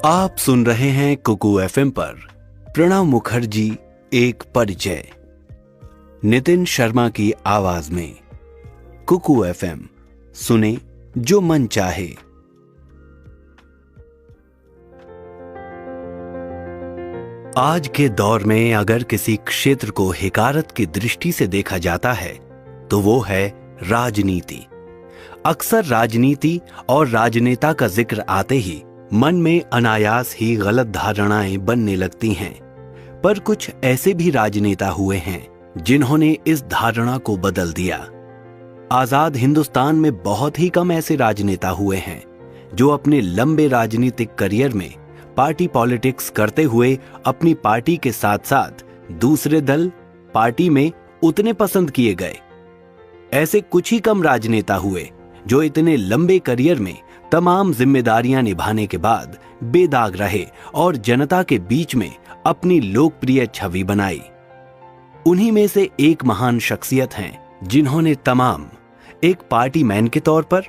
आप सुन रहे हैं कुकू एफएम पर प्रणव मुखर्जी एक परिचय, नितिन शर्मा की आवाज में। कुकू एफएम, सुने जो मन चाहे। आज के दौर में अगर किसी क्षेत्र को हिकारत की दृष्टि से देखा जाता है तो वो है राजनीति। अक्सर राजनीति और राजनेता का जिक्र आते ही मन में अनायास ही गलत धारणाएं बनने लगती हैं। पर कुछ ऐसे भी राजनेता हुए हैं जिन्होंने इस धारणा को बदल दिया। आजाद हिंदुस्तान में बहुत ही कम ऐसे राजनेता हुए हैं जो अपने लंबे राजनीतिक करियर में पार्टी पॉलिटिक्स करते हुए अपनी पार्टी के साथ साथ दूसरे दल पार्टी में उतने पसंद किए गए। ऐसे कुछ ही कम राजनेता हुए जो इतने लंबे करियर में तमाम जिम्मेदारियां निभाने के बाद बेदाग रहे और जनता के बीच में अपनी लोकप्रिय छवि बनाई। उन्हीं में से एक महान शख्सियत हैं जिन्होंने तमाम एक पार्टी मैन के तौर पर,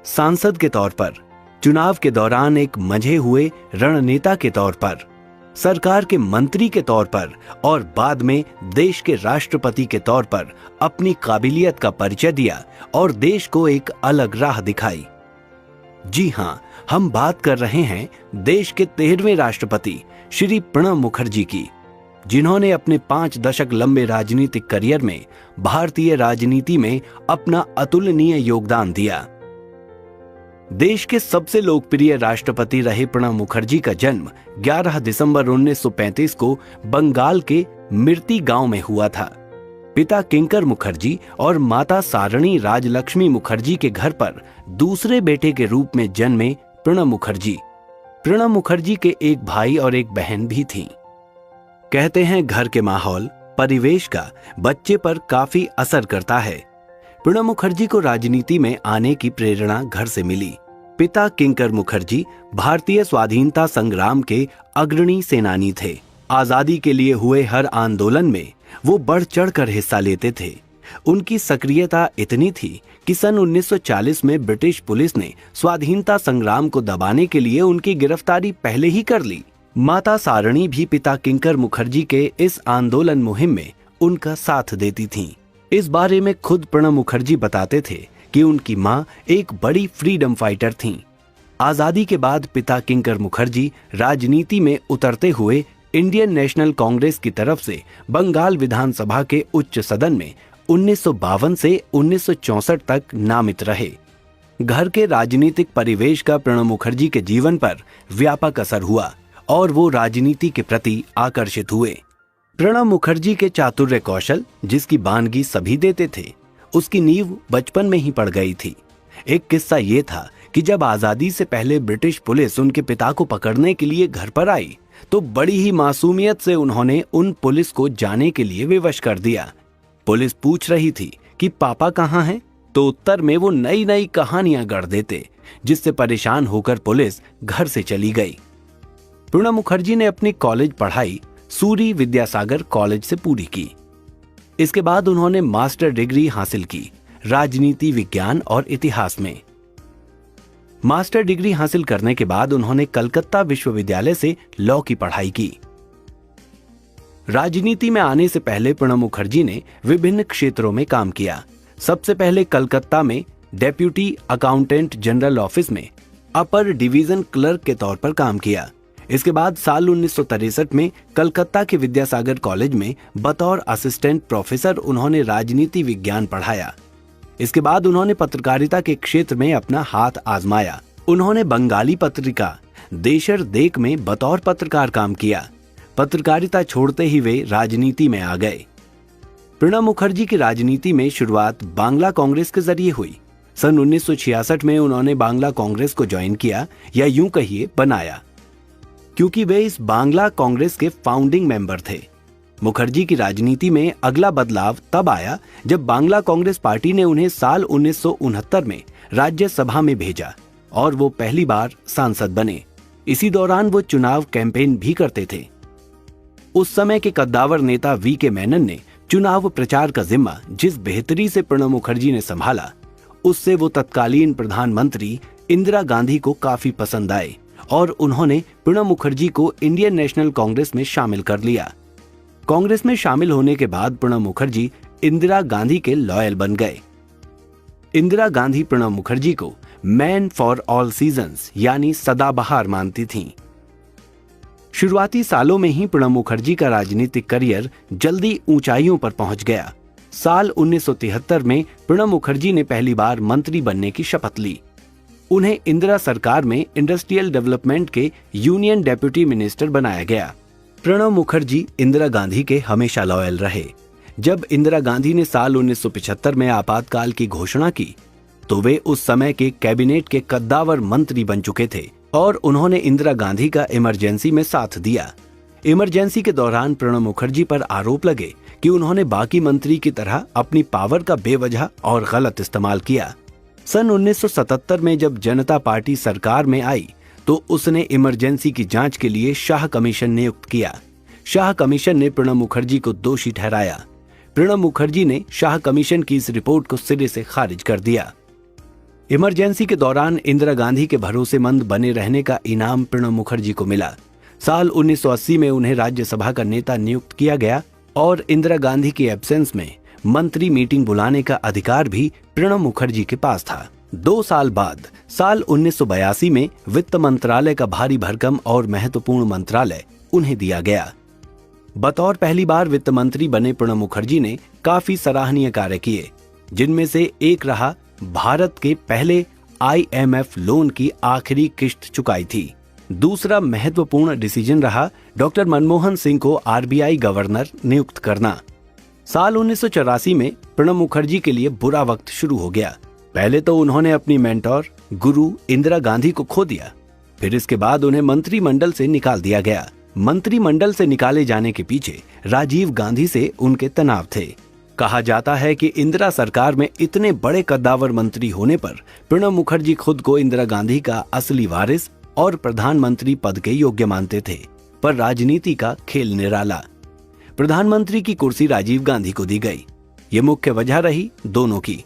सांसद के तौर पर, चुनाव के दौरान एक मंझे हुए रणनेता के तौर पर, सरकार के मंत्री के तौर पर और बाद में देश के राष्ट्रपति के तौर पर अपनी काबिलियत का परिचय दिया और देश को एक अलग राह दिखाई। जी हां, हम बात कर रहे हैं देश के 13वें राष्ट्रपति श्री प्रणब मुखर्जी की, जिन्होंने अपने 5 दशक लंबे राजनीतिक करियर में भारतीय राजनीति में अपना अतुलनीय योगदान दिया। देश के सबसे लोकप्रिय राष्ट्रपति रहे प्रणब मुखर्जी का जन्म 11 दिसंबर 1935 को बंगाल के मिर्ती गांव में हुआ था। पिता किंकर मुखर्जी और माता सारणी राजलक्ष्मी मुखर्जी के घर पर दूसरे बेटे के रूप में जन्मे प्रणब मुखर्जी। प्रणब मुखर्जी के एक भाई और एक बहन भी थीं। कहते हैं घर के माहौल, परिवेश का बच्चे पर काफी असर करता है। प्रणब मुखर्जी को राजनीति में आने की प्रेरणा घर से मिली। पिता किंकर मुखर्जी भारतीय स्वाधीनता संग्राम के अग्रणी सेनानी थे। आजादी के लिए हुए हर आंदोलन में वो बढ़ चढ़कर हिस्सा लेते थे। उनकी सक्रियता इतनी थी कि सन 1940 में ब्रिटिश पुलिस ने स्वाधीनता संग्राम को दबाने के लिए उनकी गिरफ्तारी पहले ही कर ली। माता सारणी भी पिता किंकर मुखर्जी के इस आंदोलन मुहिम में उनका साथ देती थीं। इस बारे में खुद प्रणब मुखर्जी बताते थे कि उनकी मां एक बड़ी फ्रीडम फाइटर थीं। आजादी के बाद पिता किंकर मुखर्जी राजनीति में उतरते हुए इंडियन नेशनल कांग्रेस की तरफ से बंगाल विधानसभा के उच्च सदन में 1952 से 1964 तक नामित रहे। घर के राजनीतिक परिवेश का प्रणब मुखर्जी के जीवन पर व्यापक असर हुआ और वो राजनीति के प्रति आकर्षित हुए। प्रणब मुखर्जी के चातुर्य कौशल, जिसकी बानगी सभी देते थे, उसकी नींव बचपन में ही पड़ गई थी। एक किस्सा ये था कि जब आजादी से पहले ब्रिटिश पुलिस उनके पिता को पकड़ने के लिए घर पर आई तो बड़ी ही मासूमियत से उन्होंने उन पुलिस को जाने के लिए विवश कर दिया। पुलिस पूछ रही थी कि पापा कहाँ हैं, तो उत्तर में वो नई नई कहानियां गढ़ देते, जिससे परेशान होकर पुलिस घर से चली गई। प्रणब मुखर्जी ने अपनी कॉलेज पढ़ाई सूरी विद्यासागर कॉलेज से पूरी की। इसके बाद उन्होंने मास्टर डिग्री हासिल की राजनीति विज्ञान और इतिहास में। मास्टर डिग्री हासिल करने के बाद उन्होंने कलकत्ता विश्वविद्यालय से लॉ की पढ़ाई की। राजनीति में आने से पहले प्रणब मुखर्जी ने विभिन्न क्षेत्रों में काम किया। सबसे पहले कलकत्ता में डेप्यूटी अकाउंटेंट जनरल ऑफिस में अपर डिवीजन क्लर्क के तौर पर काम किया। इसके बाद साल 1963 में कलकत्ता के विद्यासागर कॉलेज में बतौर असिस्टेंट प्रोफेसर उन्होंने राजनीति विज्ञान पढ़ाया। इसके बाद उन्होंने पत्रकारिता के क्षेत्र में अपना हाथ आजमाया। उन्होंने बंगाली पत्रिका देशर देक में बतौर पत्रकार काम किया। पत्रकारिता छोड़ते ही वे राजनीति में आ गए। प्रणब मुखर्जी की राजनीति में शुरुआत बांग्ला कांग्रेस के जरिए हुई। सन 1966 में उन्होंने बांग्ला कांग्रेस को ज्वाइन किया, या यूं कहिए बनाया, क्योंकि वे इस बांग्ला कांग्रेस के फाउंडिंग मेंबर थे। मुखर्जी की राजनीति में अगला बदलाव तब आया जब बांग्ला कांग्रेस पार्टी ने उन्हें साल 1969 में राज्यसभा में भेजा और वो पहली बार सांसद बने। इसी दौरान वो चुनाव कैंपेन भी करते थे। उस समय के कद्दावर नेता वी.के. मेनन ने चुनाव प्रचार का जिम्मा जिस बेहतरी से प्रणब मुखर्जी ने संभाला, उससे वो तत्कालीन प्रधानमंत्री इंदिरा गांधी को काफी पसंद आए और उन्होंने प्रणब मुखर्जी को इंडियन नेशनल कांग्रेस में शामिल कर लिया। कांग्रेस में शामिल होने के बाद प्रणब मुखर्जी इंदिरा गांधी के लॉयल बन गए। इंदिरा गांधी प्रणब मुखर्जी को मैन फॉर ऑल सीजन्स यानी सदाबहार मानती थीं। शुरुआती सालों में ही प्रणब मुखर्जी का राजनीतिक करियर जल्दी ऊंचाइयों पर पहुंच गया। साल 1973 में प्रणब मुखर्जी ने पहली बार मंत्री बनने की शपथ ली। उन्हें इंदिरा सरकार में इंडस्ट्रियल डेवलपमेंट के यूनियन डेप्यूटी मिनिस्टर बनाया गया। प्रणब मुखर्जी इंदिरा गांधी के हमेशा लॉयल रहे। जब इंदिरा गांधी ने साल 1975 में आपातकाल की घोषणा की तो वे उस समय के कैबिनेट के कद्दावर मंत्री बन चुके थे और उन्होंने इंदिरा गांधी का इमरजेंसी में साथ दिया। इमरजेंसी के दौरान प्रणब मुखर्जी पर आरोप लगे कि उन्होंने बाकी मंत्री की तरह अपनी पावर का बेवजह और गलत इस्तेमाल किया। सन 1977 में जब जनता पार्टी सरकार में आई तो उसने इमरजेंसी की जांच के लिए शाह कमीशन नियुक्त किया। शाह कमीशन ने प्रणब मुखर्जी को दोषी ठहराया। प्रणब मुखर्जी ने शाह कमीशन की इस रिपोर्ट को सिरे से खारिज कर दिया। इमरजेंसी के दौरान इंदिरा गांधी के भरोसेमंद बने रहने का इनाम प्रणब मुखर्जी को मिला। साल 1980 में उन्हें राज्यसभा का नेता नियुक्त किया गया और इंदिरा गांधी की एब्सेंस में मंत्री मीटिंग बुलाने का अधिकार भी प्रणब मुखर्जी के पास था। 2 साल बाद साल 1982 में वित्त मंत्रालय का भारी भरकम और महत्वपूर्ण मंत्रालय उन्हें दिया गया। बतौर पहली बार वित्त मंत्री बने प्रणब मुखर्जी ने काफी सराहनीय कार्य किए, जिनमें से एक रहा भारत के पहले IMF लोन की आखिरी किश्त चुकाई थी। दूसरा महत्वपूर्ण डिसीजन रहा डॉक्टर मनमोहन सिंह को RBI गवर्नर नियुक्त करना। साल 1984 में प्रणब मुखर्जी के लिए बुरा वक्त शुरू हो गया। पहले तो उन्होंने अपनी मेंटोर गुरु इंदिरा गांधी को खो दिया, फिर इसके बाद उन्हें मंत्रिमंडल से निकाल दिया गया। मंत्रिमंडल से निकाले जाने के पीछे राजीव गांधी से उनके तनाव थे। कहा जाता है कि इंदिरा सरकार में इतने बड़े कद्दावर मंत्री होने पर प्रणब मुखर्जी खुद को इंदिरा गांधी का असली वारिस और प्रधानमंत्री पद के योग्य मानते थे, पर राजनीति का खेल निराला। प्रधानमंत्री की कुर्सी राजीव गांधी को दी गई। ये मुख्य वजह रही दोनों की।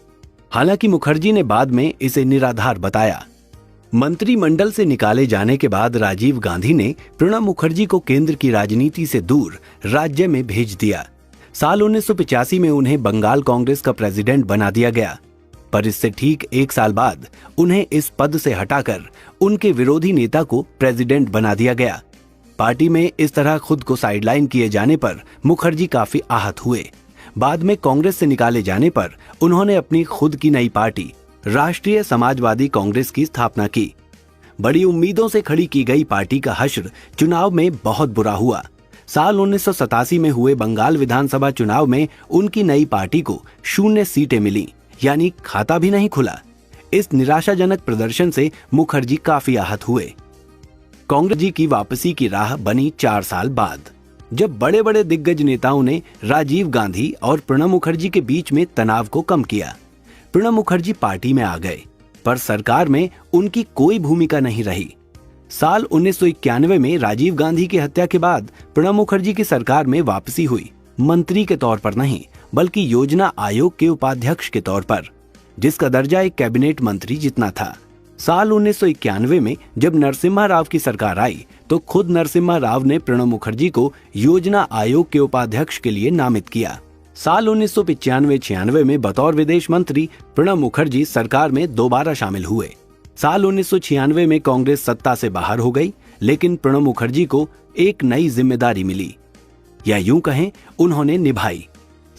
हालांकि मुखर्जी ने बाद में इसे निराधार बताया। मंत्रिमंडल से निकाले जाने के बाद राजीव गांधी ने प्रणब मुखर्जी को केंद्र की राजनीति से दूर राज्य में भेज दिया। साल 1985 में उन्हें बंगाल कांग्रेस का प्रेसिडेंट बना दिया गया, पर इससे ठीक 1 साल बाद उन्हें इस पद से हटाकर उनके विरोधी नेता को प्रेसिडेंट बना दिया गया। पार्टी में इस तरह खुद को साइडलाइन किए जाने पर मुखर्जी काफी आहत हुए। बाद में कांग्रेस से निकाले जाने पर उन्होंने अपनी खुद की नई पार्टी राष्ट्रीय समाजवादी कांग्रेस की स्थापना की। बड़ी उम्मीदों से खड़ी की गई पार्टी का हश्र चुनाव में बहुत बुरा हुआ। साल 1987 में हुए बंगाल विधानसभा चुनाव में उनकी नई पार्टी को 0 सीटें मिली, यानी खाता भी नहीं खुला। इस निराशाजनक प्रदर्शन से मुखर्जी काफी आहत हुए। कांग्रेस जी की वापसी की राह बनी 4 साल बाद, जब बड़े बड़े दिग्गज नेताओं ने राजीव गांधी और प्रणब मुखर्जी के बीच में तनाव को कम किया। प्रणब मुखर्जी पार्टी में आ गए, पर सरकार में उनकी कोई भूमिका नहीं रही। साल 1991 में राजीव गांधी की हत्या के बाद प्रणब मुखर्जी की सरकार में वापसी हुई, मंत्री के तौर पर नहीं बल्कि योजना आयोग के उपाध्यक्ष के तौर पर, जिसका दर्जा एक कैबिनेट मंत्री जितना था। साल 1991 में जब नरसिम्हा राव की सरकार आई तो खुद नरसिम्हा राव ने प्रणब मुखर्जी को योजना आयोग के उपाध्यक्ष के लिए नामित किया। साल 1995-96 में बतौर विदेश मंत्री प्रणब मुखर्जी सरकार में दोबारा शामिल हुए। साल 1996 में कांग्रेस सत्ता से बाहर हो गई, लेकिन प्रणब मुखर्जी को एक नई जिम्मेदारी मिली, या यूं कहें उन्होंने निभाई।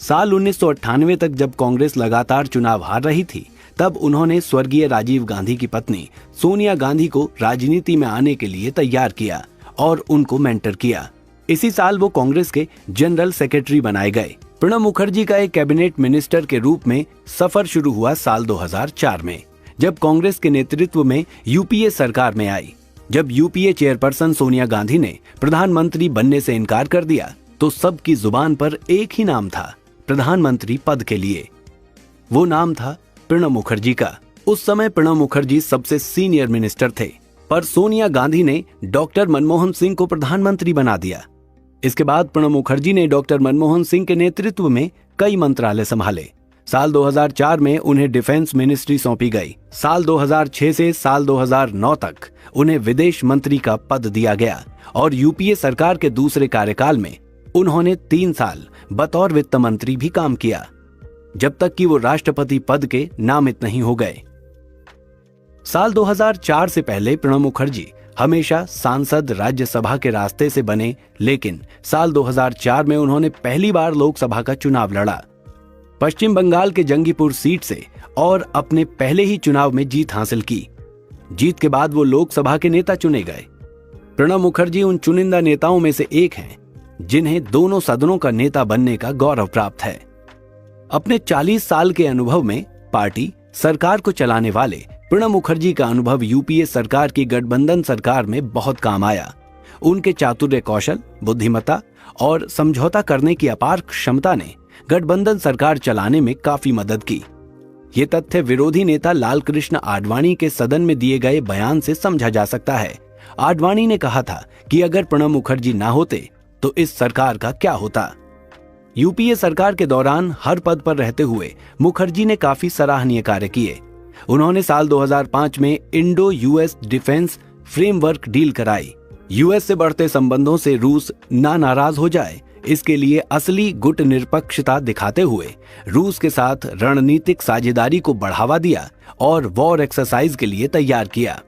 साल 1998 तक जब कांग्रेस लगातार चुनाव हार रही थी, तब उन्होंने स्वर्गीय राजीव गांधी की पत्नी सोनिया गांधी को राजनीति में आने के लिए तैयार किया और उनको मेंटर किया। इसी साल वो कांग्रेस के जनरल सेक्रेटरी बनाए गए। प्रणब मुखर्जी का एक कैबिनेट मिनिस्टर के रूप में सफर शुरू हुआ साल 2004 में, जब कांग्रेस के नेतृत्व में यूपीए सरकार में आई। जब यूपीए चेयरपर्सन सोनिया गांधी ने प्रधानमंत्री बनने से इनकार कर दिया तो सबकी जुबान पर एक ही नाम था प्रधानमंत्री पद के लिए। वो नाम था प्रणब मुखर्जी का। उस समय प्रणब मुखर्जी सबसे सीनियर मिनिस्टर थे, पर सोनिया गांधी ने डॉक्टर मनमोहन सिंह को प्रधानमंत्री बना दिया। इसके बाद प्रणब मुखर्जी ने डॉक्टर मनमोहन सिंह के नेतृत्व में कई मंत्रालय संभाले। साल 2004 में उन्हें डिफेंस मिनिस्ट्री सौंपी गई। साल 2006 से साल 2009 तक उन्हें विदेश मंत्री का पद दिया गया और यूपीए सरकार के दूसरे कार्यकाल में उन्होंने 3 साल बतौर वित्त मंत्री भी काम किया, जब तक कि वो राष्ट्रपति पद के नामित नहीं हो गए। साल 2004 से पहले प्रणब मुखर्जी हमेशा सांसद राज्यसभा के रास्ते से बने, लेकिन साल 2004 में उन्होंने पहली बार लोकसभा का चुनाव लड़ा, पश्चिम बंगाल के जंगीपुर सीट से, और अपने पहले ही चुनाव में जीत हासिल की। जीत के बाद वो लोकसभा के नेता चुने गए। प्रणब मुखर्जी उन चुनिंदा नेताओं में से एक हैं जिन्हें दोनों सदनों का नेता बनने का गौरव प्राप्त है। अपने 40 साल के अनुभव में पार्टी सरकार को चलाने वाले प्रणब मुखर्जी का अनुभव यूपीए सरकार की गठबंधन सरकार में बहुत काम आया। उनके चातुर्य कौशल, बुद्धिमत्ता और समझौता करने की अपार क्षमता ने गठबंधन सरकार चलाने में काफी मदद की। ये तथ्य विरोधी नेता लालकृष्ण आडवाणी के सदन में दिए गए बयान से समझा जा सकता है। आडवाणी ने कहा था कि अगर प्रणब मुखर्जी ना होते तो इस सरकार का क्या होता। यूपीए सरकार के दौरान हर पद पर रहते हुए मुखर्जी ने काफी सराहनीय कार्य किए। उन्होंने साल 2005 में Indo US defence framework deal कराई। यूएस से बढ़ते संबंधों से रूस ना नाराज हो जाए, इसके लिए असली गुट निरपक्षता दिखाते हुए रूस के साथ रणनीतिक साझेदारी को बढ़ावा दिया और वॉर एक्सरसाइज के लिए तैयार किया।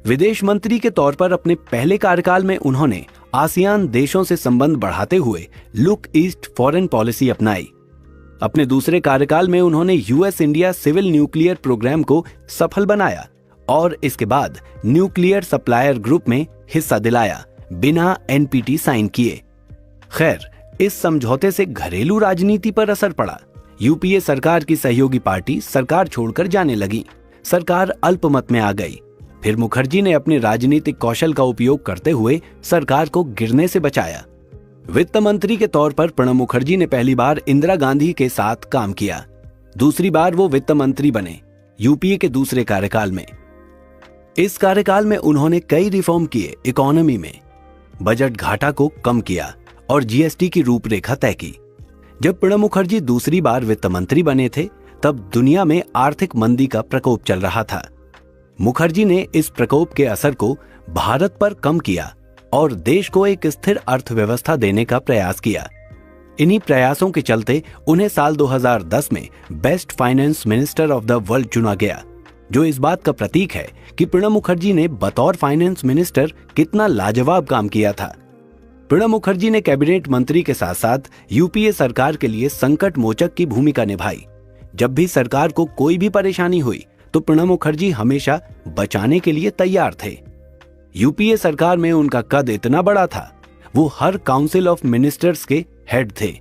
विदेश मंत्री के तौर पर अपने पहले कार्यकाल में उन्होंने आसियान देशों से संबंध बढ़ाते हुए लुक ईस्ट फॉरेन पॉलिसी अपनाई। अपने दूसरे कार्यकाल में उन्होंने US India civil nuclear programme को सफल बनाया और इसके बाद न्यूक्लियर सप्लायर ग्रुप में हिस्सा दिलाया, बिना एनपीटी साइन किए। खैर, इस समझौते से घरेलू राजनीति पर असर पड़ा। यूपीए सरकार की सहयोगी पार्टी सरकार छोड़कर जाने लगी। सरकार अल्पमत में आ गई। फिर मुखर्जी ने अपने राजनीतिक कौशल का उपयोग करते हुए सरकार को गिरने से बचाया। वित्त मंत्री के तौर पर प्रणब मुखर्जी ने पहली बार इंदिरा गांधी के साथ काम किया। दूसरी बार वो वित्त मंत्री बने यूपीए के दूसरे कार्यकाल में। इस कार्यकाल में उन्होंने कई रिफॉर्म किए, इकोनॉमी में बजट घाटा को कम किया और जीएसटी की रूपरेखा तय की। जब प्रणब मुखर्जी दूसरी बार वित्त मंत्री बने थे, तब दुनिया में आर्थिक मंदी का प्रकोप चल रहा था। मुखर्जी ने इस प्रकोप के असर को भारत पर कम किया और देश को एक स्थिर अर्थव्यवस्था देने का प्रयास किया। इन्हीं प्रयासों के चलते उन्हें साल 2010 में best finance minister of the world चुना गया, जो इस बात का प्रतीक है कि प्रणब मुखर्जी ने बतौर फाइनेंस मिनिस्टर कितना लाजवाब काम किया था। प्रणब मुखर्जी ने कैबिनेट मंत्री के साथ साथ यूपीए सरकार के लिए संकट मोचक की भूमिका निभाई। जब भी सरकार को कोई भी परेशानी हुई तो प्रणब मुखर्जी हमेशा बचाने के लिए तैयार थे। यूपीए सरकार में उनका कद इतना बड़ा था, वो हर काउंसिल ऑफ मिनिस्टर्स के हेड थे।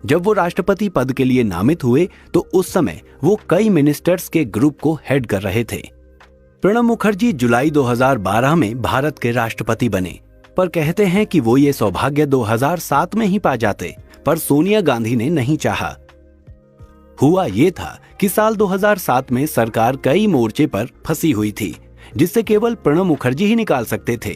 जब वो राष्ट्रपति पद के लिए नामित हुए तो उस समय वो कई मिनिस्टर्स के ग्रुप को हेड कर रहे थे। प्रणब मुखर्जी जुलाई 2012 में भारत के राष्ट्रपति बने, पर कहते हैं कि वो ये सौभाग्य 2007 में ही पा जाते, पर सोनिया गांधी ने नहीं चाहा। हुआ ये था कि साल 2007 में सरकार कई मोर्चे पर फंसी हुई थी, जिससे केवल प्रणब मुखर्जी ही निकाल सकते थे।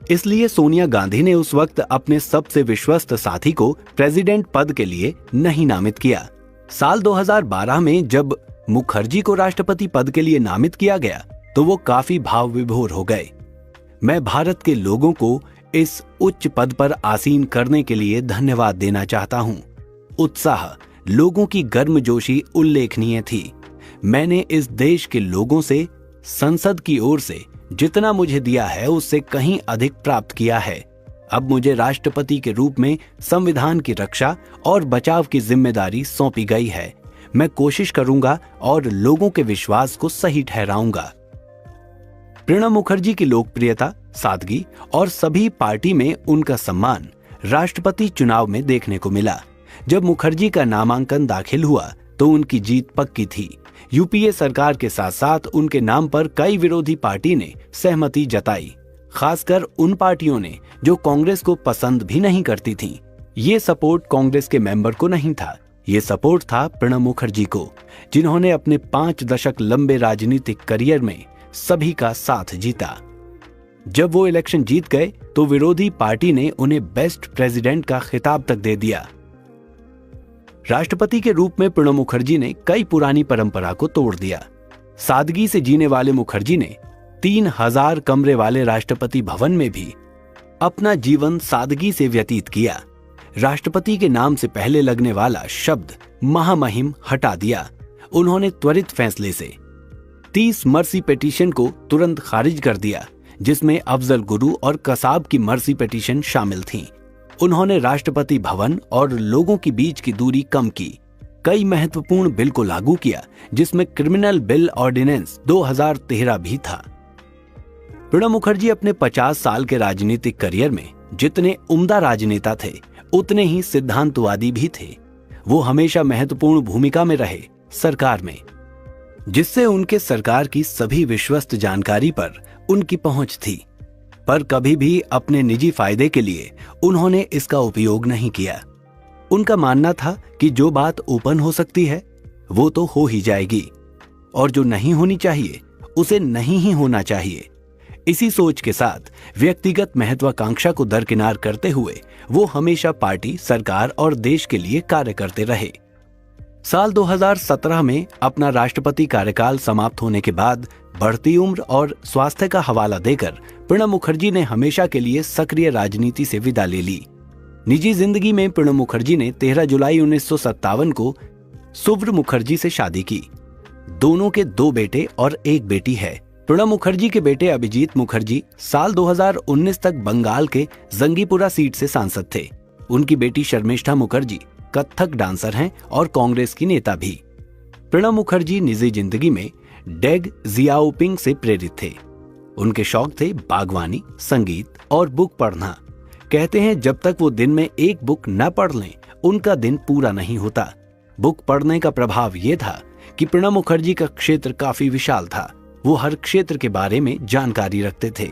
इसलिए सोनिया गांधी ने उस वक्त अपने सबसे विश्वस्त साथी को प्रेसिडेंट पद के लिए नहीं नामित किया। साल 2012 में जब मुखर्जी को राष्ट्रपति पद के लिए नामित किया गया तो वो काफी भाव विभोर हो गए। मैं भारत के लोगों को इस उच्च पद पर आसीन करने के लिए धन्यवाद देना चाहता हूं। उत्साह, लोगों की गर्मजोशी उल्लेखनीय थी। मैंने इस देश के लोगों से संसद की ओर से जितना मुझे दिया है उससे कहीं अधिक प्राप्त किया है। अब मुझे राष्ट्रपति के रूप में संविधान की रक्षा और बचाव की जिम्मेदारी सौंपी गई है। मैं कोशिश करूंगा और लोगों के विश्वास को सही ठहराऊंगा। प्रणब मुखर्जी की लोकप्रियता, सादगी और सभी पार्टी में उनका सम्मान राष्ट्रपति चुनाव में देखने को मिला। जब मुखर्जी का नामांकन दाखिल हुआ तो उनकी जीत पक्की थी। यूपीए सरकार के साथ साथ उनके नाम पर कई विरोधी पार्टी ने सहमति जताई, खासकर उन पार्टियों ने जो कांग्रेस को पसंद भी नहीं करती थीं। ये सपोर्ट कांग्रेस के मेंबर को नहीं था, ये सपोर्ट था प्रणब मुखर्जी को, जिन्होंने अपने 5 दशक लंबे राजनीतिक करियर में सभी का साथ जीता। जब वो इलेक्शन जीत गए तो विरोधी पार्टी ने उन्हें बेस्ट प्रेसिडेंट का खिताब तक दे दिया। राष्ट्रपति के रूप में प्रणब मुखर्जी ने कई पुरानी परंपरा को तोड़ दिया। सादगी से जीने वाले मुखर्जी ने 3000 कमरे वाले राष्ट्रपति भवन में भी अपना जीवन सादगी से व्यतीत किया। राष्ट्रपति के नाम से पहले लगने वाला शब्द महामहिम हटा दिया। उन्होंने त्वरित फैसले से 30 मर्सी पिटीशन को तुरंत खारिज कर दिया, जिसमें अफजल गुरु और कसाब की मर्सी पिटीशन शामिल थीं। उन्होंने राष्ट्रपति भवन और लोगों के बीच की दूरी कम की। कई महत्वपूर्ण बिल को लागू किया, जिसमें क्रिमिनल बिल ऑर्डिनेंस 2013 भी था। प्रणब मुखर्जी अपने 50 साल के राजनीतिक करियर में जितने उम्दा राजनेता थे, उतने ही सिद्धांतवादी भी थे। वो हमेशा महत्वपूर्ण भूमिका में रहे सरकार में, जिससे उनके सरकार की सभी विश्वस्त जानकारी पर उनकी पहुंच थी, पर कभी भी अपने निजी फायदे के लिए उन्होंने इसका उपयोग नहीं किया। उनका मानना था कि जो बात ओपन हो सकती है वो तो हो ही जाएगी, और जो नहीं होनी चाहिए उसे नहीं ही होना चाहिए। इसी सोच के साथ व्यक्तिगत महत्वाकांक्षा को दरकिनार करते हुए वो हमेशा पार्टी, सरकार और देश के लिए कार्य करते रहे। साल 2017 में अपना राष्ट्रपति कार्यकाल समाप्त होने के बाद बढ़ती उम्र और स्वास्थ्य का हवाला देकर प्रणब मुखर्जी ने हमेशा के लिए सक्रिय राजनीति से विदा ले ली। निजी जिंदगी में प्रणब मुखर्जी ने 13 जुलाई 1957 को सुव्र मुखर्जी से शादी की। दोनों के 2 बेटे और 1 बेटी है। प्रणब मुखर्जी के बेटे अभिजीत मुखर्जी साल 2019 तक बंगाल के जंगीपुरा सीट से सांसद थे। उनकी बेटी शर्मिष्ठा मुखर्जी कथक डांसर हैं और कांग्रेस की नेता भी। प्रणब मुखर्जी निजी जिंदगी में डेग जियाओपिंग से प्रेरित थे। उनके शौक थे बागवानी, संगीत और बुक पढ़ना। कहते हैं जब तक वो दिन में एक बुक न पढ़ लें, उनका दिन पूरा नहीं होता। बुक पढ़ने का प्रभाव ये था कि प्रणब मुखर्जी का क्षेत्र काफी विशाल था। वो हर क्षेत्र के बारे में जानकारी रखते थे।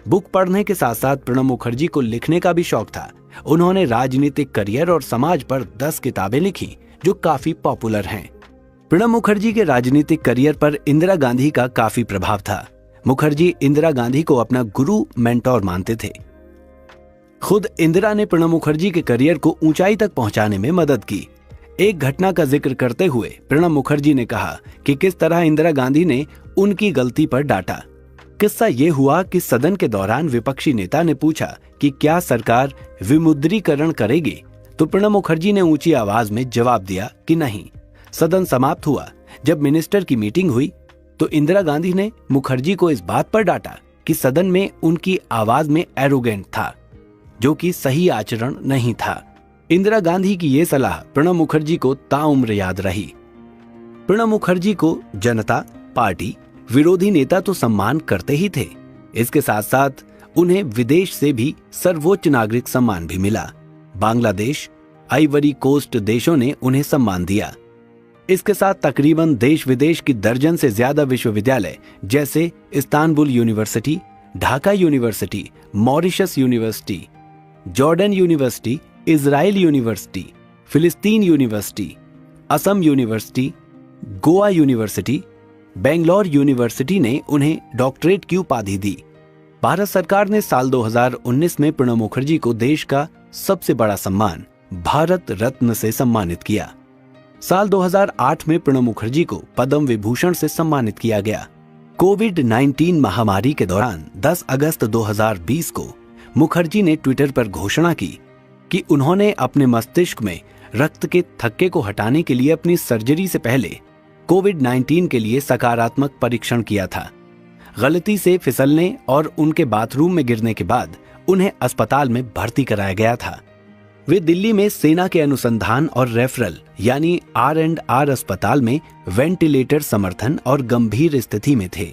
बुक पढ़ने के साथ साथ प्रणब मुखर्जी को लिखने का भी शौक था। उन्होंने राजनीतिक करियर और समाज पर 10 किताबें लिखी जो काफी पॉपुलर हैं। प्रणब मुखर्जी के राजनीतिक करियर पर इंदिरा गांधी का काफी प्रभाव था। मुखर्जी इंदिरा गांधी को अपना गुरु, मेंटोर मानते थे। खुद इंदिरा ने प्रणब मुखर्जी के करियर को ऊंचाई तक पहुंचाने में मदद की। एक घटना का जिक्र करते हुए प्रणब मुखर्जी ने कहा कि किस तरह इंदिरा गांधी ने उनकी गलती पर डांटा। किस्सा ये हुआ कि सदन के दौरान विपक्षी नेता ने पूछा कि क्या सरकार विमुद्रीकरण करेगी, तो प्रणब मुखर्जी ने ऊंची आवाज में जवाब दिया कि नहीं। सदन समाप्त हुआ। जब मिनिस्टर की मीटिंग हुई तो इंदिरा गांधी ने मुखर्जी को इस बात पर डांटा कि सदन में उनकी आवाज में एरोगेंट था, जो कि सही आचरण नहीं था। इंदिरा गांधी की ये सलाह प्रणब मुखर्जी को ताउम्र याद रही। प्रणब मुखर्जी को जनता, पार्टी, विरोधी नेता तो सम्मान करते ही थे। इसके साथ साथ उन्हें विदेश से भी सर्वोच्च नागरिक सम्मान भी मिला। बांग्लादेश, आइवरी कोस्ट देशों ने उन्हें सम्मान दिया। इसके साथ तकरीबन देश विदेश की दर्जन से ज्यादा विश्वविद्यालय जैसे Istanbul university, Dhaka university, Mauritius university, Jordan university, Israel university, फिलिस्तीन university, Assam university, Goa university, Bangalore university ने उन्हें डॉक्टरेट की उपाधि दी। भारत सरकार ने साल 2019 में प्रणब मुखर्जी को देश का सबसे बड़ा सम्मान भारत रत्न से सम्मानित किया। साल 2008 में प्रणब मुखर्जी को पद्म विभूषण से सम्मानित किया गया। कोविड-19 महामारी के दौरान 10 अगस्त 2020 को मुखर्जी ने ट्विटर पर घोषणा की कि उन्होंने अपने मस्तिष्क में रक्त के थक्के को हटाने के लिए अपनी सर्जरी से पहले कोविड-19 के लिए सकारात्मक परीक्षण किया था। गलती से फिसलने और उनके बाथरूम में गिरने के बाद उन्हें अस्पताल में भर्ती कराया गया था। वे दिल्ली में सेना के अनुसंधान और रेफरल यानी R&R अस्पताल में वेंटिलेटर समर्थन और गंभीर स्थिति में थे।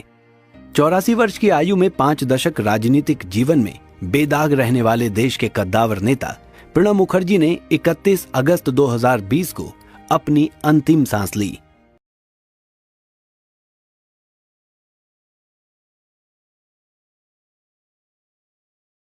84 वर्ष की आयु में 5 दशक राजनीतिक जीवन में बेदाग रहने वाले देश के कद्दावर नेता प्रणब मुखर्जी ने 31 अगस्त 2020 को अपनी अंतिम सांस ली।